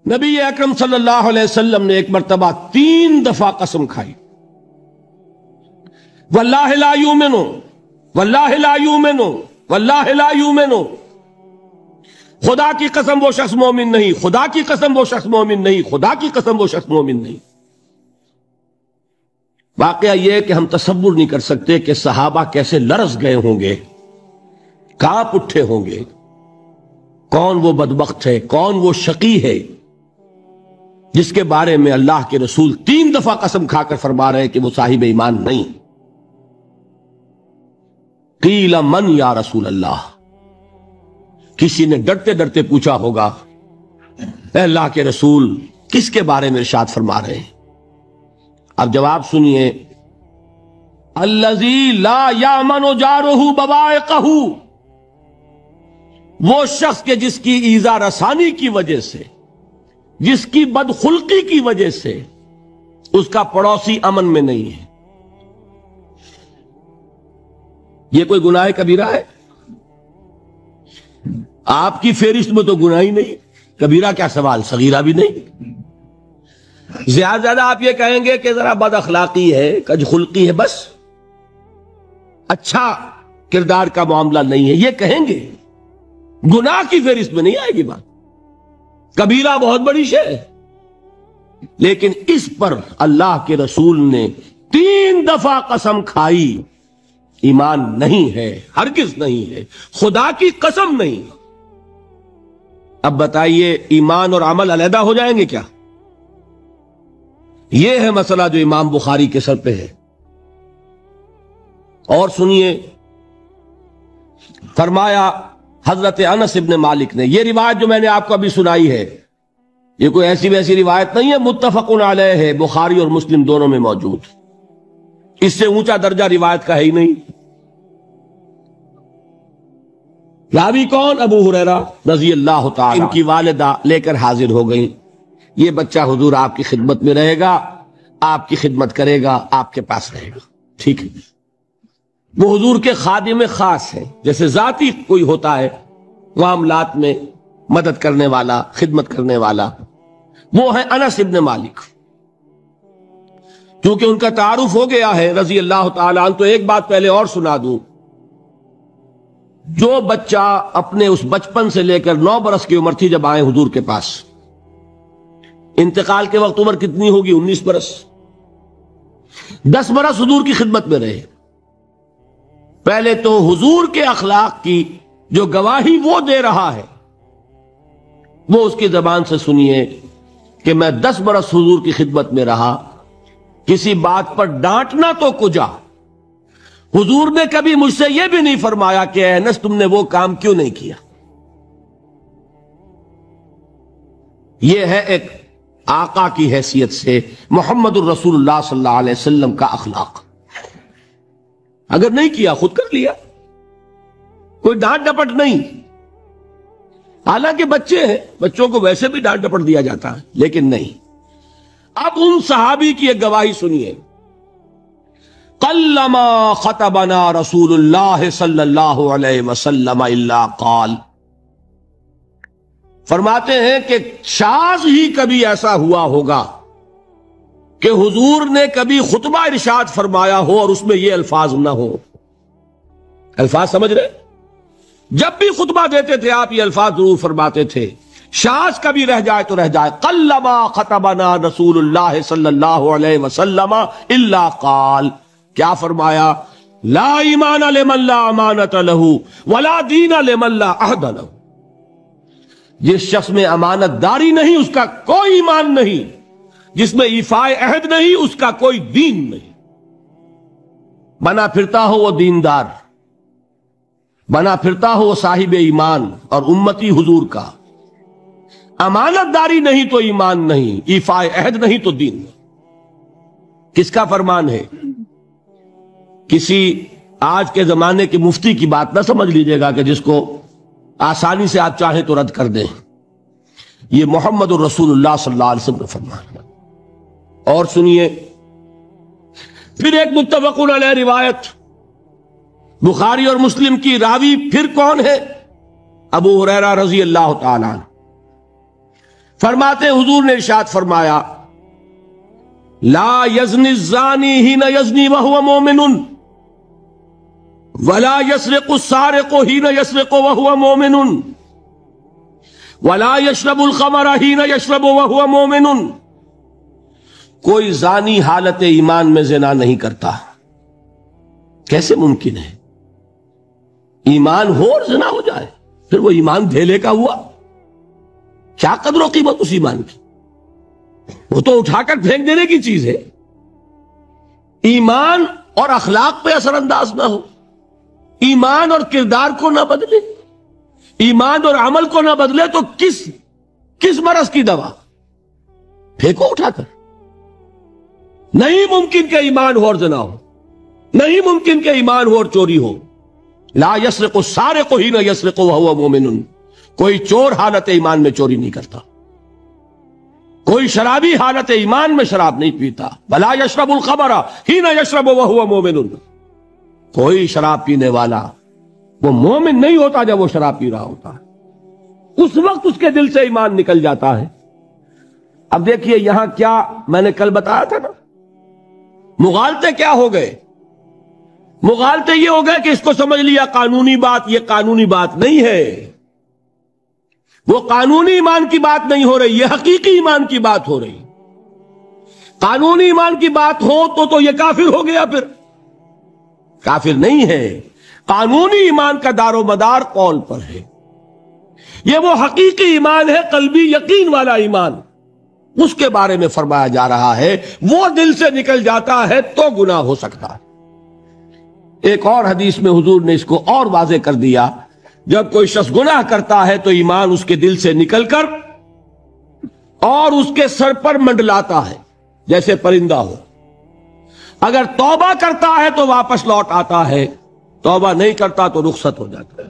نبی اکرم صلی اللہ علیہ وسلم نے ایک مرتبہ 3 دفعہ قسم کھائی، واللہ لا یؤمنو، واللہ لا یؤمنو، واللہ لا یؤمنو، خدا کی قسم وہ شخص مومن نہیں، خدا کی قسم وہ شخص مومن نہیں، خدا کی قسم وہ شخص مومن نہیں۔ واقعہ یہ کہ ہم تصور نہیں کر سکتے کہ صحابہ کیسے لرز گئے ہوں گے، کانپ اٹھے ہوں گے، کون وہ بدبخت ہے، کون وہ شقی ہے جس کے بارے میں اللہ کے رسول 3 دفعہ قسم کھا کر فرما رہے کہ وہ صاحب ایمان نہیں۔ قیل من یا رسول اللہ، کسی نے ڈرتے ڈرتے پوچھا ہوگا اے اللہ کے رسول کس کے بارے میں ارشاد فرما رہے ہیں؟ اب جواب سنیے، الذی لا یامن جارہ بوائقہ، وہ شخص کے جس کی ایذا رسانی کی وجہ سے، جس کی بدخلقی کی وجہ سے اس کا پڑوسی امن میں نہیں ہے۔ یہ کوئی گناہ کبیرہ ہے؟ آپ کی فہرست میں تو گناہ ہی نہیں، کبیرہ کیا سوال، صغیرہ بھی نہیں۔ زیادہ زیادہ آپ یہ کہیں گے کہ ذرا بد اخلاقی ہے، کج خلقی ہے، بس اچھا کردار کا معاملہ نہیں ہے، یہ کہیں گے، گناہ کی فہرست میں نہیں آئے گی بات۔ کبیرہ بہت بڑی شے ہے، لیکن اس پر اللہ کے رسول نے 3 دفعہ قسم کھائی، ایمان نہیں ہے، ہرگز نہیں ہے، خدا کی قسم نہیں۔ اب بتائیے ایمان اور عمل علیحدہ ہو جائیں گے کیا؟ یہ ہے مسئلہ جو امام بخاری کے سر پہ ہے۔ اور سنیے، فرمایا حضرت انس ابن مالک نے، یہ روایت جو میں نے آپ کو ابھی سنائی ہے یہ کوئی ایسی ویسی روایت نہیں ہے، متفق علیہ ہے، بخاری اور مسلم دونوں میں موجود، اس سے اونچا درجہ روایت کا ہے ہی نہیں۔ راوی کون؟ ابو ہریرہ رضی اللہ تعالی، ان کی والدہ لے کر حاضر ہو گئیں، یہ بچہ حضور آپ کی خدمت میں رہے گا، آپ کی خدمت کرے گا، آپ کے پاس رہے گا، ٹھیک ہے۔ وہ حضور کے خادم خاص ہیں، جیسے ذاتی کوئی ہوتا ہے معاملات میں مدد کرنے والا، خدمت کرنے والا، وہ ہے انس ابن مالک۔ کیونکہ ان کا تعارف ہو گیا ہے رضی اللہ تعالیٰ عنہ، تو ایک بات پہلے اور سنا دوں، جو بچہ اپنے اس بچپن سے لے کر 9 برس کی عمر تھی جب آئے حضور کے پاس، انتقال کے وقت عمر کتنی ہوگی؟ 19 برس، 10 برس حضور کی خدمت میں رہے۔ پہلے تو حضور کے اخلاق کی جو گواہی وہ دے رہا ہے وہ اس کی زبان سے سنیے کہ میں 10 برس حضور کی خدمت میں رہا، کسی بات پر ڈانٹنا تو کجا، حضور نے کبھی مجھ سے یہ بھی نہیں فرمایا کہ اے انس تم نے وہ کام کیوں نہیں کیا۔ یہ ہے ایک آقا کی حیثیت سے محمد الرسول اللہ صلی اللہ علیہ وسلم کا اخلاق۔ اگر نہیں کیا خود کر لیا، کوئی ڈانٹ ڈپٹ نہیں۔ حالانکہ بچے ہیں، بچوں کو ویسے بھی ڈانٹ ڈپٹ دیا جاتا ہے، لیکن نہیں۔ اب ان صحابی کی ایک گواہی سنیے، قلما خطبنا رسول اللہ صلی اللہ علیہ وسلم الا قال، فرماتے ہیں کہ شاذ ہی کبھی ایسا ہوا ہوگا کہ حضور نے کبھی خطبہ ارشاد فرمایا ہو اور اس میں یہ الفاظ نہ ہو۔ الفاظ سمجھ رہے؟ جب بھی خطبہ دیتے تھے آپ یہ الفاظ ضرور فرماتے تھے، شاذ کبھی رہ جائے تو رہ جائے، قلما خطبنا رسول اللہ صلی اللہ علیہ وسلم الا قال، کیا فرمایا؟ لا ایمان لمن لا امانت لہ ولا دین لمن لا عہد لہ، جس شخص میں امانت داری نہیں اس کا کوئی ایمان نہیں، جس میں ایفاء عہد نہیں اس کا کوئی دین نہیں۔ بنا پھرتا ہو وہ دیندار، بنا پھرتا ہو وہ صاحب ایمان اور امتی حضور کا، امانت داری نہیں تو ایمان نہیں، ایفاء عہد نہیں تو دین نہیں۔ کس کا فرمان ہے؟ کسی آج کے زمانے کے مفتی کی بات نہ سمجھ لیجئے گا کہ جس کو آسانی سے آپ چاہیں تو رد کر دیں، یہ محمد الرسول اللہ صلی اللہ علیہ وسلم کا فرمان ہے۔ اور سنیے پھر ایک متفق علیہ روایت بخاری اور مسلم کی، راوی پھر کون ہے؟ ابو ہریرہ رضی اللہ تعالیٰ عنہ۔ فرماتے حضور نے ارشاد فرمایا لا یزنی الزانی حین یزنی وہو مومن ولا یسرق السارق حین یسرق وہو مومن ولا یشرب الخمر حین یشرب وہو مومن. کوئی زانی حالت ایمان میں زنا نہیں کرتا. کیسے ممکن ہے؟ ایمان ہو اور زنا ہو جائے، پھر وہ ایمان دھیلے کا ہوا؟ کیا قدر و قیمت اس ایمان کی؟ وہ تو اٹھا کر پھینک دینے کی چیز ہے. ایمان اور اخلاق پہ اثر انداز نہ ہو، ایمان اور کردار کو نہ بدلے، ایمان اور عمل کو نہ بدلے تو کس مرض کی دوا؟ پھینکو اٹھا کر. نہیں ممکن کہ ایمان ہو اور زنا ہو، نہیں ممکن کہ ایمان ہو اور چوری ہو. لا یسرق السارق حین یسرق وہو مومن. کوئی چور حالت ایمان میں چوری نہیں کرتا، کوئی شرابی حالت ایمان میں شراب نہیں پیتا. ولا یشرب الخمر حین یشرب وہو مومن. کوئی شراب پینے والا وہ مومن نہیں ہوتا جب وہ شراب پی رہا ہوتا ہے، اس وقت اس کے دل سے ایمان نکل جاتا ہے. اب دیکھیے یہاں کیا میں نے کل بتایا تھا نا، مغالطے کیا ہو گئے؟ مغالطے یہ ہو گئے کہ اس کو سمجھ لیا قانونی بات. یہ قانونی بات نہیں ہے، وہ قانونی ایمان کی بات نہیں ہو رہی، یہ حقیقی ایمان کی بات ہو رہی. قانونی ایمان کی بات ہو تو یہ کافر ہو گیا. پھر کافر نہیں ہے. قانونی ایمان کا دار و مدار قول پر ہے. یہ وہ حقیقی ایمان ہے، قلبی یقین والا ایمان. اس کے بارے میں فرمایا جا رہا ہے وہ دل سے نکل جاتا ہے تو گناہ ہو سکتا ہے. ایک اور حدیث میں حضور نے اس کو اور واضح کر دیا. جب کوئی شخص گناہ کرتا ہے تو ایمان اس کے دل سے نکل کر اور اس کے سر پر منڈلاتا ہے جیسے پرندہ ہو. اگر توبہ کرتا ہے تو واپس لوٹ آتا ہے، توبہ نہیں کرتا تو رخصت ہو جاتا ہے.